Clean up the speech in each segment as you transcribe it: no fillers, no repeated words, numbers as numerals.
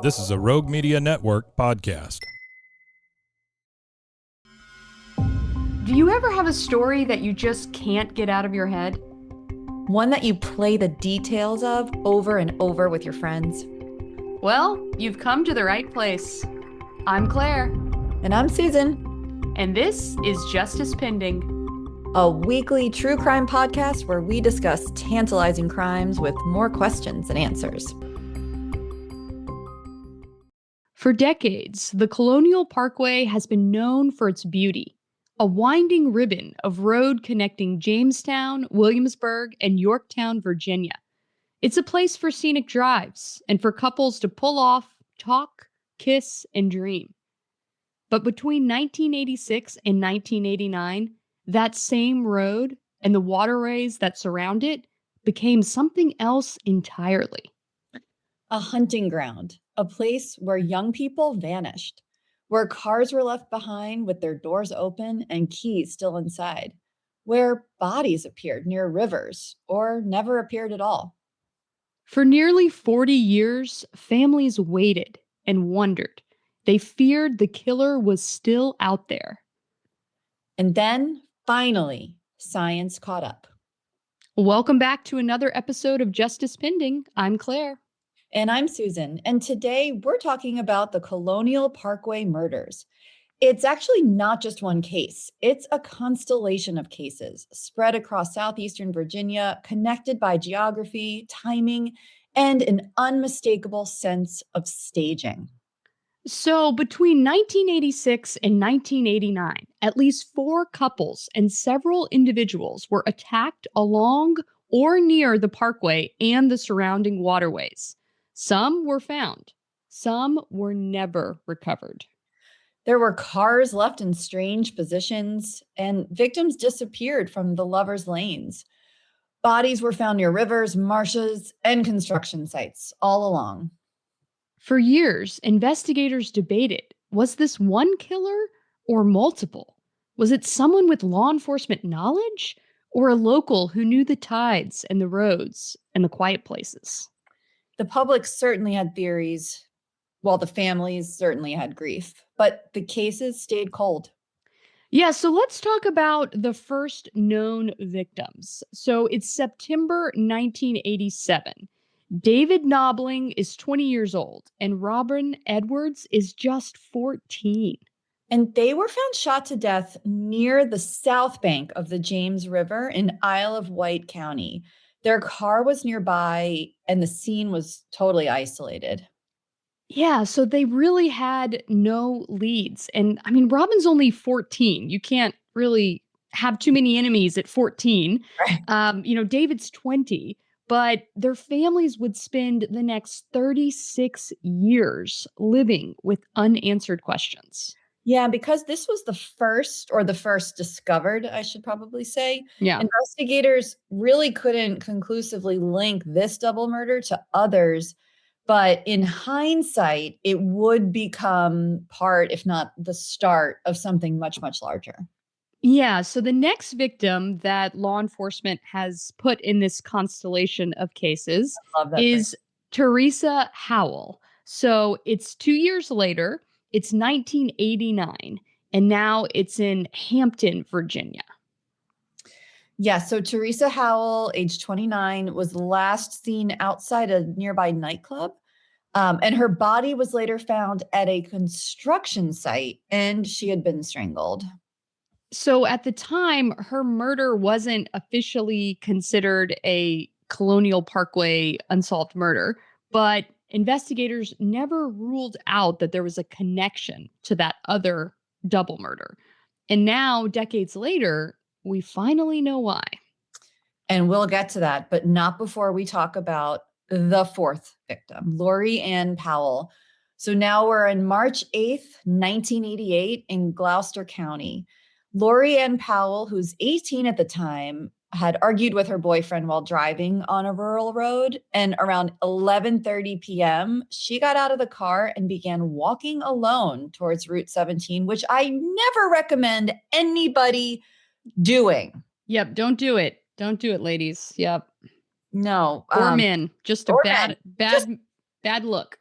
This is a Rogue Media Network podcast. Do you ever have a story that you just can't get out of your head? One that you play the details of over and over with your friends? Well, you've come to the right place. I'm Claire. And I'm Susan. And this is Justice Pending, a weekly true crime podcast where we discuss tantalizing crimes with more questions than answers. For decades, the Colonial Parkway has been known for its beauty, a winding ribbon of road connecting Jamestown, Williamsburg, and Yorktown, Virginia. It's a place for scenic drives and for couples to pull off, talk, kiss, and dream. But between 1986 and 1989, that same road and the waterways that surround it became something else entirely. A hunting ground, a place where young people vanished, where cars were left behind with their doors open and keys still inside, where bodies appeared near rivers or never appeared at all. For nearly 40 years, families waited and wondered. They feared the killer was still out there. And then, finally, science caught up. Welcome back to another episode of Justice Pending. I'm Claire. And I'm Susan, and today we're talking about the Colonial Parkway murders. It's actually not just one case. It's a constellation of cases spread across southeastern Virginia, connected by geography, timing, and an unmistakable sense of staging. So between 1986 and 1989, at least 4 couples and several individuals were attacked along or near the Parkway and the surrounding waterways. Some were found. Some were never recovered. There were cars left in strange positions, and victims disappeared from the lovers' lanes. Bodies were found near rivers, marshes, and construction sites all along. For years, investigators debated, was this one killer or multiple? Was it someone with law enforcement knowledge or a local who knew the tides and the roads and the quiet places? The public certainly had theories, while the families certainly had grief, but the cases stayed cold. Yeah, so let's talk about the first known victims. So it's September 1987. David Knobling is 20 years old, and Robin Edwards is just 14. And they were found shot to death near the south bank of the James River in Isle of Wight County. Their car was nearby, and the scene was totally isolated. Yeah, so they really had no leads. And I mean, Robin's only 14. You can't really have too many enemies at 14. Right. David's 20, but their families would spend the next 36 years living with unanswered questions. Yeah, because this was the first discovered, I should probably say. Yeah. Investigators really couldn't conclusively link this double murder to others. But in hindsight, it would become part, if not the start, of something much, much larger. Yeah, so the next victim that law enforcement has put in this constellation of cases is Teresa Howell. So it's 2 years later, it's 1989, and now it's in Hampton, Virginia. Yeah, so Teresa Howell, age 29, was last seen outside a nearby nightclub. And her body was later found at a construction site, and she had been strangled. So at the time, her murder wasn't officially considered a Colonial Parkway unsolved murder, but investigators never ruled out that there was a connection to that other double murder. And now, decades later, we finally know why. And we'll get to that, but not before we talk about the fourth victim, Lori Ann Powell. So now we're in March 8th, 1988 in Gloucester County. Lori Ann Powell, who's 18 at the time, had argued with her boyfriend while driving on a rural road. And around 11:30 p.m., she got out of the car and began walking alone towards Route 17, which I never recommend anybody doing. Yep, don't do it. Don't do it, ladies. Yep. No. Or men. Just a bad look.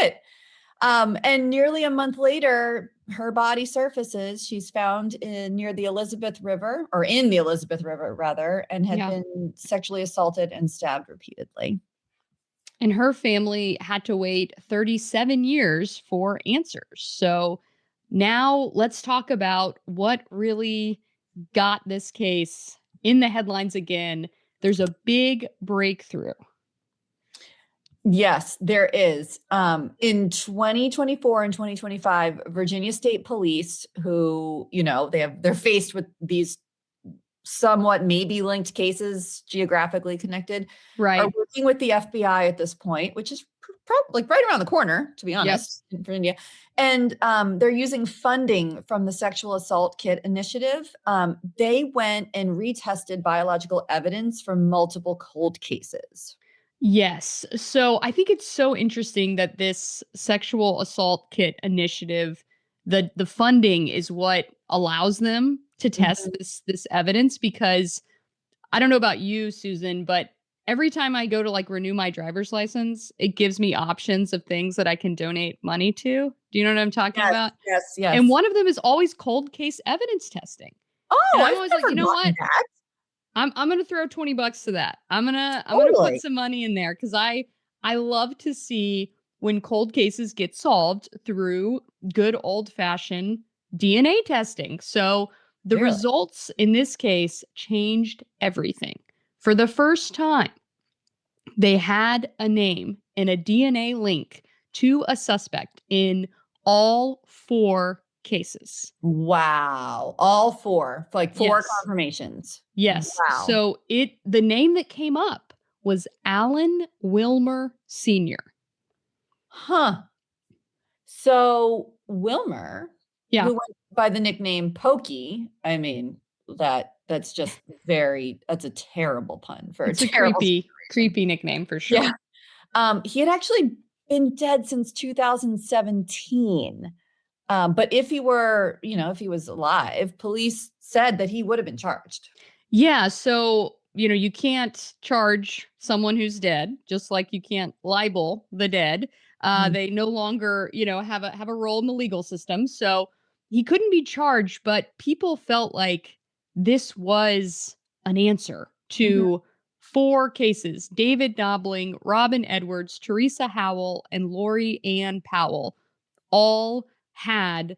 do it. And nearly a month later, her body surfaces. She's found near the Elizabeth River, or in the Elizabeth River, rather, and had been sexually assaulted and stabbed repeatedly. And her family had to wait 37 years for answers. So now let's talk about what really got this case in the headlines again. There's a big breakthrough. Yes, there is. In 2024 and 2025, Virginia State Police, who, they're faced with these somewhat maybe linked cases, geographically connected, are working with the FBI at this point, which is like right around the corner, to be honest, in Virginia. And they're using funding from the Sexual Assault Kit Initiative. They went and retested biological evidence from multiple cold cases. Yes. So I think it's so interesting that this Sexual Assault Kit Initiative, the funding is what allows them to test this evidence, because I don't know about you, Susan, but every time I go to like renew my driver's license, it gives me options of things that I can donate money to. Do you know what I'm talking about? Yes, yes. And one of them is always cold case evidence testing. Oh, and I'm I've always never like, you know what? that. I'm gonna throw $20 to that. I'm gonna put some money in there, because I love to see when cold cases get solved through good old fashioned DNA testing. So the results in this case changed everything. For the first time, they had a name and a DNA link to a suspect in all 4 cases. Wow. All 4, like 4 confirmations. Yes. Wow. So the name that came up was Alan Wilmer Sr. Huh. So Wilmer, who went by the nickname Pokey, I mean, that's just that's a terrible pun for it's a terrible creepy nickname for sure. Yeah. He had actually been dead since 2017. But if he were, if he was alive, police said that he would have been charged. Yeah. So, you can't charge someone who's dead, just like you can't libel the dead. They no longer, have a role in the legal system. So he couldn't be charged, but people felt like this was an answer to 4 cases: David Knobling, Robin Edwards, Teresa Howell, and Lori Ann Powell all had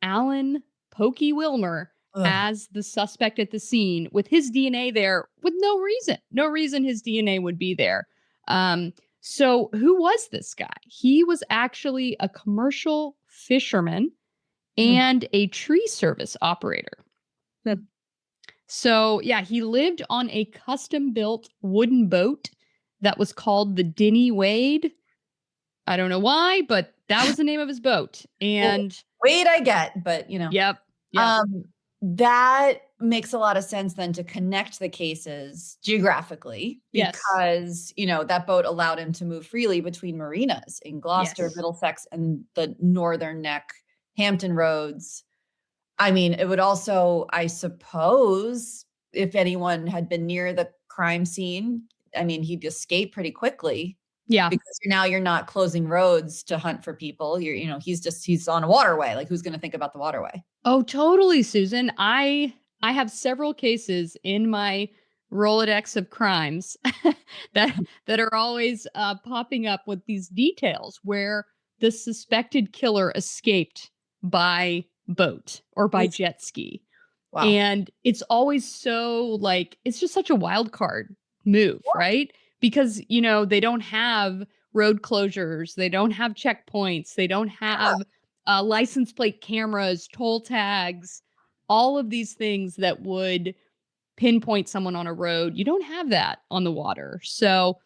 Alan Pokey Wilmer as the suspect at the scene, with his DNA there with no reason. No reason his DNA would be there. So who was this guy? He was actually a commercial fisherman and a tree service operator. So yeah, he lived on a custom-built wooden boat that was called the Denny Wade. I don't know why, but that was the name of his boat. And Wade, I get, but Yep. That makes a lot of sense then, to connect the cases geographically, because, that boat allowed him to move freely between marinas in Gloucester, Middlesex, and the Northern Neck, Hampton Roads. I mean, it would also, I suppose, if anyone had been near the crime scene, I mean, he'd escape pretty quickly. Yeah. Because now you're not closing roads to hunt for people. He's on a waterway. Like, who's going to think about the waterway? Oh, totally, Susan. I have several cases in my Rolodex of crimes that are always popping up with these details where the suspected killer escaped by boat or by jet ski. Wow. And it's always so it's just such a wild card move, right? Because, they don't have road closures. They don't have checkpoints. They don't have license plate cameras, toll tags, all of these things that would pinpoint someone on a road. You don't have that on the water. So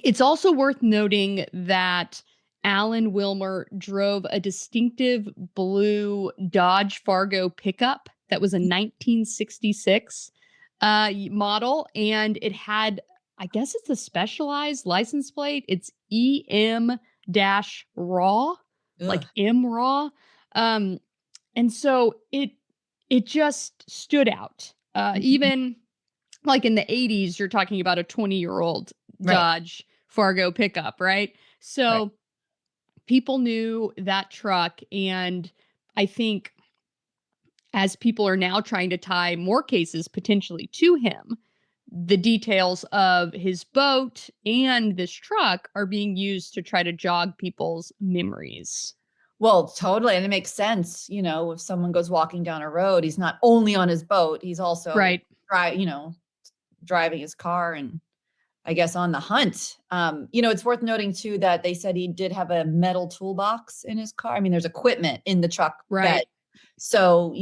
it's also worth noting that Alan Wilmer drove a distinctive blue Dodge Fargo pickup that was a 1966 model, and it had, I guess it's a specialized license plate. It's EM-RAW, like M-RAW. And so it just stood out. Even like in the 80s, you're talking about a 20-year-old Dodge Fargo pickup, right? So people knew that truck. And I think as people are now trying to tie more cases potentially to him, the details of his boat and this truck are being used to try to jog people's memories. Well, totally. And it makes sense. If someone goes walking down a road, he's not only on his boat, he's also Right. driving his car and I guess on the hunt. It's worth noting too that they said he did have a metal toolbox in his car. I mean, there's equipment in the truck Right. bed. So,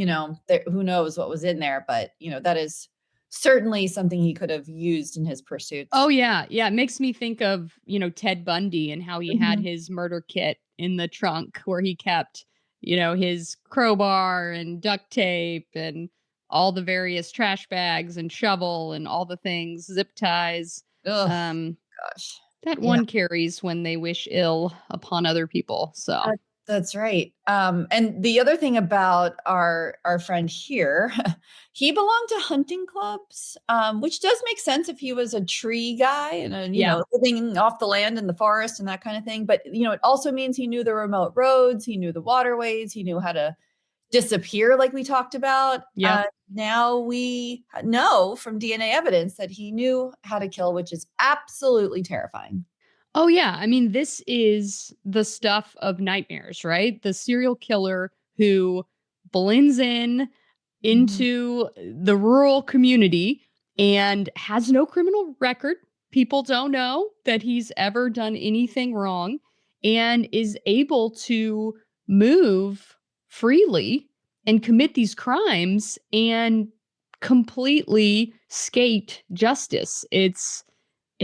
who knows what was in there, but that is certainly something he could have used in his pursuits. Oh yeah. Yeah. It makes me think of, Ted Bundy and how he had his murder kit in the trunk where he kept, his crowbar and duct tape and all the various trash bags and shovel and all the things, zip ties. Ugh, Um, gosh. that Yeah. one carries when they wish ill upon other people. So That's right. And the other thing about our friend here, he belonged to hunting clubs, which does make sense if he was a tree guy and living off the land in the forest and that kind of thing. But it also means he knew the remote roads, he knew the waterways, he knew how to disappear, like we talked about. yeah. Now we know from DNA evidence that he knew how to kill, which is absolutely terrifying. Oh, yeah. I mean, this is the stuff of nightmares, right? The serial killer who blends into the rural community and has no criminal record. People don't know that he's ever done anything wrong and is able to move freely and commit these crimes and completely skate justice. It's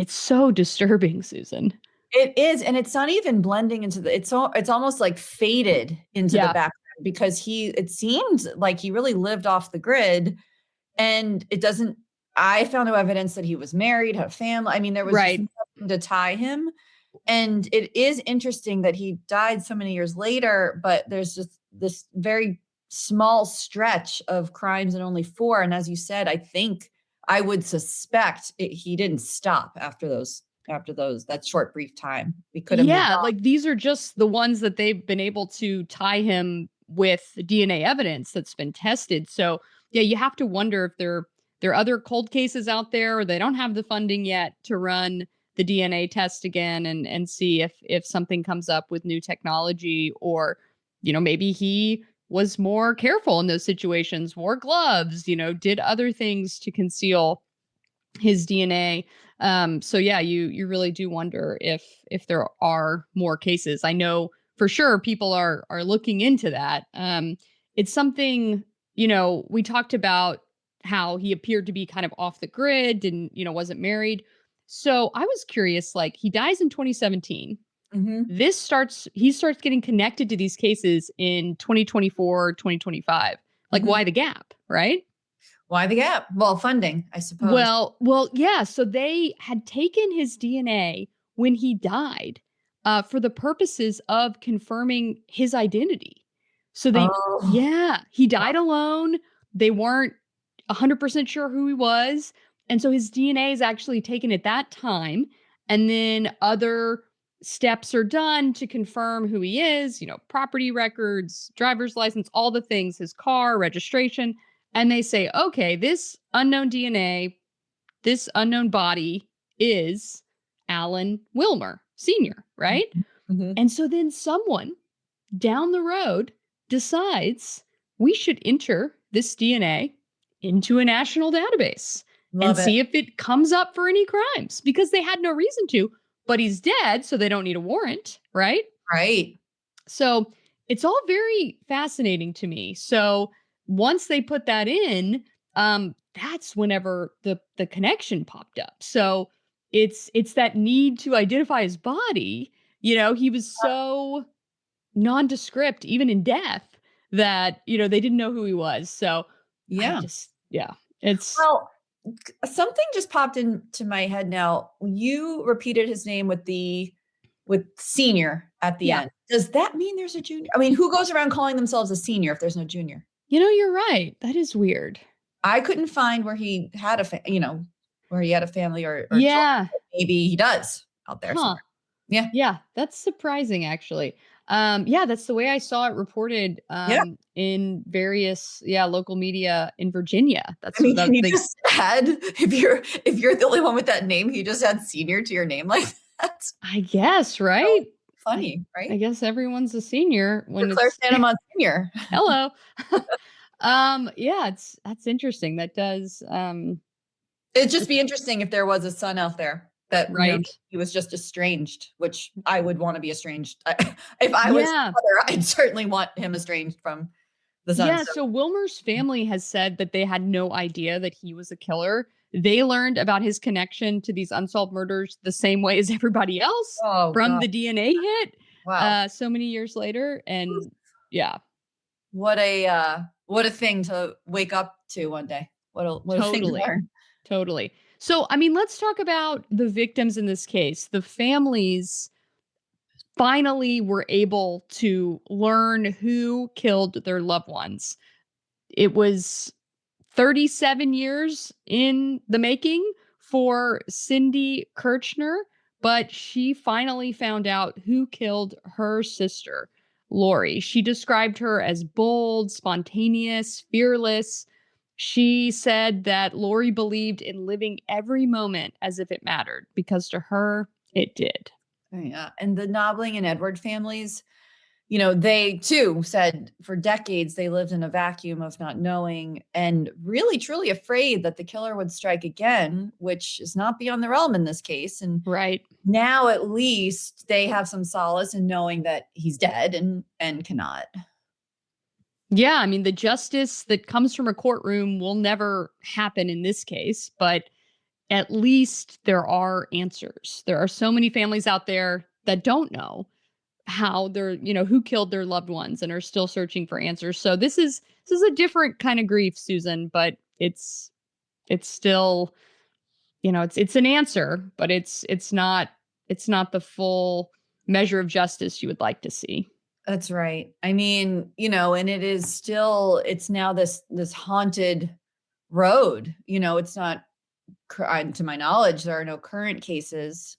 so disturbing, Susan. It is, and it's not even blending into it's almost like faded into the Yeah. background because it seemed like he really lived off the grid, and it doesn't. I found no evidence that he was married, had a family. I mean, there was just Right. nothing to tie him. And it is interesting that he died so many years later, but there's just this very small stretch of crimes and only 4. And as you said, I think I would suspect he didn't stop after that short brief time. We could have moved on. Like these are just the ones that they've been able to tie him with DNA evidence that's been tested. So yeah, you have to wonder if there are other cold cases out there or they don't have the funding yet to run the DNA test again and see if something comes up with new technology or, maybe he was more careful in those situations, wore gloves, did other things to conceal his DNA. So yeah, you really do wonder if there are more cases. I know for sure people are looking into that. It's something, we talked about how he appeared to be kind of off the grid, didn't, wasn't married. So I was curious, like he dies in 2017. He starts getting connected to these cases in 2024, 2025. Like why the gap, right? Why the gap? Well, funding, I suppose. Well, yeah. So they had taken his DNA when he died for the purposes of confirming his identity. So he died alone. They weren't 100% sure who he was. And so his DNA is actually taken at that time. And then other steps are done to confirm who he is, property records, driver's license, all the things, his car, registration. And they say, okay, this unknown DNA, this unknown body is Alan Wilmer Sr., right? And so then someone down the road decides we should enter this DNA into a national database and see if it comes up for any crimes because they had no reason to, but he's dead, so they don't need a warrant, right? Right. So it's all very fascinating to me. So once they put that in, that's whenever the connection popped up. So it's that need to identify his body. He was so nondescript, even in death, that they didn't know who he was. So it's something just popped into my head now. You repeated his name with senior at the end. Does that mean there's a junior? I mean, who goes around calling themselves a senior if there's no junior? You're right. That is weird. I couldn't find where he had where he had a family or yeah. children. Maybe he does out there somewhere. Yeah, that's surprising actually. Yeah, that's the way I saw it reported Yeah. in various local media in Virginia. I That's mean, what can that you they just add if you're the only one with that name, you just add senior to your name like that? I guess, So right? I funny, I right? guess everyone's a senior when Declare it's Santamon Senior. hello. Yeah, that's interesting. That does It'd just be interesting if there was a son out there that, right. he was just estranged, which I would want to be estranged. If I was Yeah. the mother, I'd certainly want him estranged from the son. Yeah, So, so Wilmer's family has said that they had no idea that he was a killer. They learned about his connection to these unsolved murders the same way as everybody else oh from god, the DNA hit wow. so many years later. And yeah, What a thing to wake up to one day. What a thing to totally. learn. Totally. So, I mean, let's talk about the victims in this case. The families finally were able to learn who killed their loved ones. It was 37 years in the making for Cindy Kirchner, but she finally found out who killed her sister, Lori. She described her as bold, spontaneous, fearless. She said that Lori believed in living every moment as if it mattered because to her, it did. Yeah, and the Nobbling and Edward families, they too said for decades they lived in a vacuum of not knowing and really truly afraid that the killer would strike again, which is not beyond the realm in this case. And Right. now at least they have some solace in knowing that he's dead and cannot. Yeah, I mean, the justice that comes from a courtroom will never happen in this case, but at least there are answers. There are so many families out there that don't know how who killed their loved ones and are still searching for answers. So this is a different kind of grief, Susan, but it's still, it's an answer, but it's not the full measure of justice you would like to see. That's right. I mean, and it's now this haunted road. It's not to my knowledge, there are no current cases.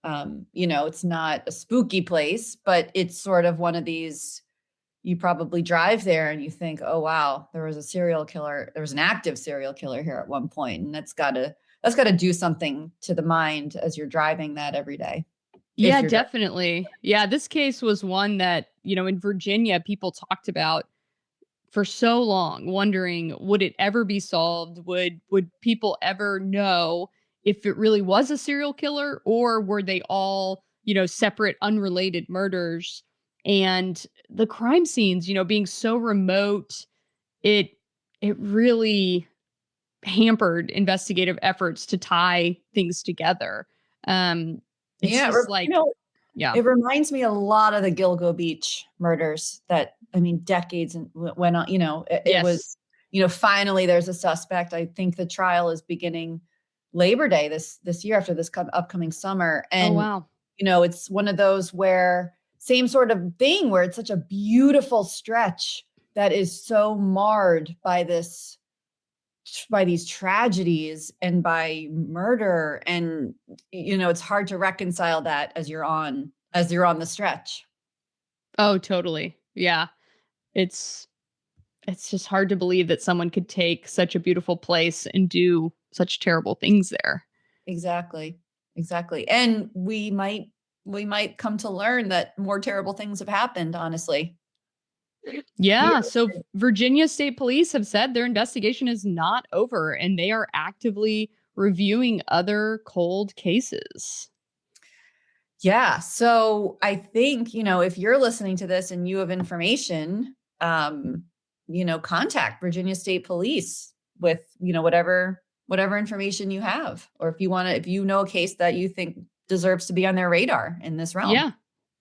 It's not a spooky place, but it's sort of one of these, you probably drive there and you think, oh wow, there was an active serial killer here at one point. And that's gotta do something to the mind as you're driving that every day. If Yeah, you're driving. definitely. Yeah, this case was one that, in Virginia, people talked about for so long, wondering would it ever be solved? Would people ever know if it really was a serial killer or were they all, separate unrelated murders? And the crime scenes, being so remote, it it really hampered investigative efforts to tie things together. It's Yeah, just like, yeah. it reminds me a lot of the Gilgo Beach murders that, I mean, decades and went on, it Yes. was, finally there's a suspect. I think the trial is beginning Labor Day this year after this upcoming summer. Oh And, wow. it's one of those where same sort of thing where it's such a beautiful stretch that is so marred by these tragedies and by murder. And, it's hard to reconcile that as you're on the stretch. Oh, totally. Yeah. It's it's just hard to believe that someone could take such a beautiful place and do such terrible things there. Exactly. Exactly. And we might come to learn that more terrible things have happened, honestly. Yeah, Here. so Virginia State Police have said their investigation is not over and they are actively reviewing other cold cases. Yeah. So I think, if you're listening to this and you have information, contact Virginia State Police with, whatever information you have. Or if you know a case that you think deserves to be on their radar in this realm. Yeah.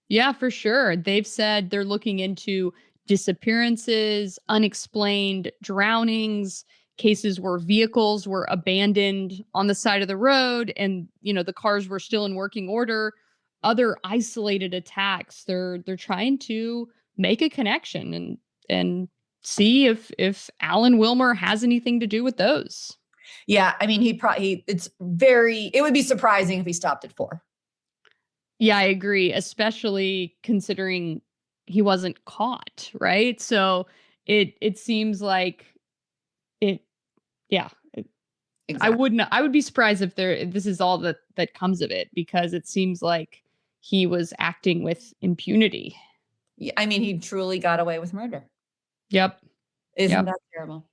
Yeah, for sure. They've said they're looking into disappearances, unexplained drownings, cases where vehicles were abandoned on the side of the road and, the cars were still in working order, other isolated attacks. They're trying to make a connection and see if Alan Wilmer has anything to do with those. Yeah. I mean, it would be surprising if he stopped at 4. Yeah, I agree, especially considering he wasn't caught, right? So it seems like it yeah, Exactly. I would be surprised if this is all that comes of it because it seems like he was acting with impunity. Yeah, I mean, he truly got away with murder. Yep. Isn't Yep. that terrible?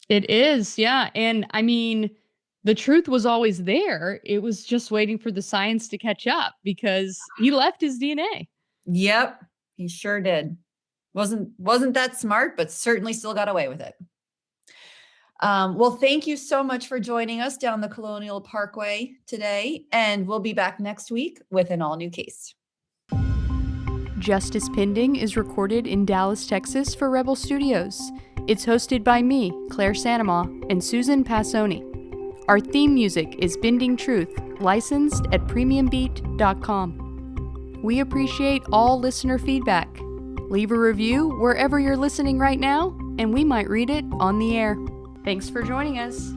It is. Yeah. And I mean, the truth was always there. It was just waiting for the science to catch up because he left his DNA. Yep, he sure did. Wasn't that smart, but certainly still got away with it. Well, thank you so much for joining us down the Colonial Parkway today, and we'll be back next week with an all new case. Justice Pending is recorded in Dallas, Texas for Rebel Studios. It's hosted by me, Claire Sanama, and Susan Passoni. Our theme music is Bending Truth, licensed at premiumbeat.com. We appreciate all listener feedback. Leave a review wherever you're listening right now, and we might read it on the air. Thanks for joining us.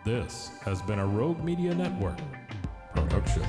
This has been a Rogue Media Network production.